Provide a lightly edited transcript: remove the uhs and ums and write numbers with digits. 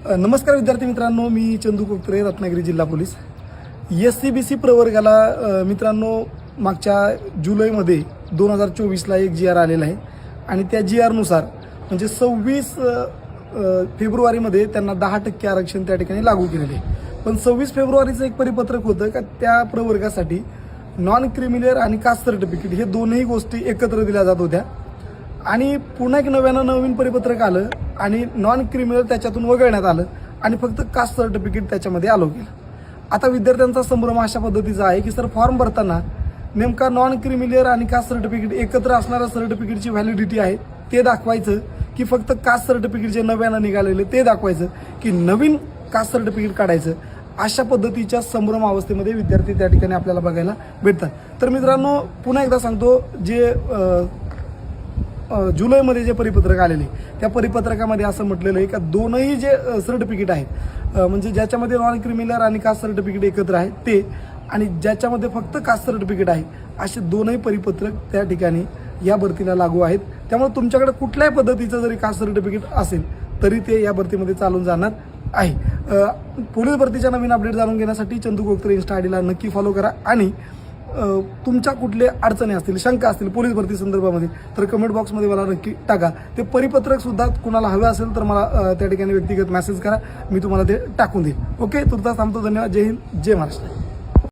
नमस्कार विद्यार्थी मित्रांनो, मी चंदू कोकरे, रत्नागिरी जिल्हा पोलीस. SCBC प्रवर्गाला मित्रांनो मागच्या जुलैमध्ये 2024ला एक GR आलेला आहे आणि त्या GRनुसार म्हणजे 26 फेब्रुवारीमध्ये त्यांना 10% आरक्षण त्या ठिकाणी लागू केलेले आहे. पण 26 फेब्रुवारीचं एक परिपत्रक होतं का त्या प्रवर्गासाठी नॉन क्रिमिनल आणि कास्ट सर्टिफिकेट हे दोन्ही गोष्टी एकत्र दिल्या जात होत्या आणि पुन्हा एक नवीन परिपत्रक आलं आणि नॉन क्रिमिनल त्याच्यातून वगळण्यात आलं आणि फक्त कास्ट सर्टिफिकेट त्याच्यामध्ये आलो केलं. आता विद्यार्थ्यांचा संभ्रम अशा पद्धतीचा आहे की सर फॉर्म भरताना नेमका नॉन क्रिमिनल आणि कास्ट सर्टिफिकेट एकत्र असणाऱ्या सर्टिफिकेटची व्हॅलिडिटी आहे ते दाखवायचं की फक्त कास्ट सर्टिफिकेट जे नव्यानं निघालेले ते दाखवायचं की नवीन कास्ट सर्टिफिकेट काढायचं. अशा पद्धतीच्या संभ्रम अवस्थेमध्ये विद्यार्थी त्या ठिकाणी आपल्याला बघायला भेटतात. तर मित्रांनो पुन्हा एकदा सांगतो, जे जुलैमध्ये जे परिपत्रक आलेले त्या परिपत्रकामध्ये असं म्हटलेलं आहे का दोनही जे सर्टिफिकेट आहेत म्हणजे ज्याच्यामध्ये नॉन क्रिमिनल आणि कास्ट सर्टिफिकेट एकत्र आहे ते आणि ज्याच्यामध्ये फक्त कास्ट सर्टिफिकेट आहे असे दोनही परिपत्रक त्या ठिकाणी या भरतीला लागू आहेत. त्यामुळे तुमच्याकडे कुठल्याही पद्धतीचं जरी कास्ट सर्टिफिकेट असेल तरी ते या भरतीमध्ये चालून जाणार आहे. पोलीस भरतीच्या नवीन अपडेट जाणून घेण्यासाठी चंदू कोकरे इंस्टा आयडीला नक्की फॉलो करा आणि तुमच्या कुठले अडचणी असतील, शंका असतील पोलीस भरती संदर्भामध्ये तर कमेंट बॉक्समध्ये मला नक्की टाका. ते परिपत्रक सुद्धा कुणाला हवे असेल तर मला त्या ठिकाणी व्यक्तिगत मेसेज करा, मी तुम्हाला ते टाकून देईन. ओके, तुर्तास थांबतो. धन्यवाद. जय हिंद, जय महाराष्ट्र.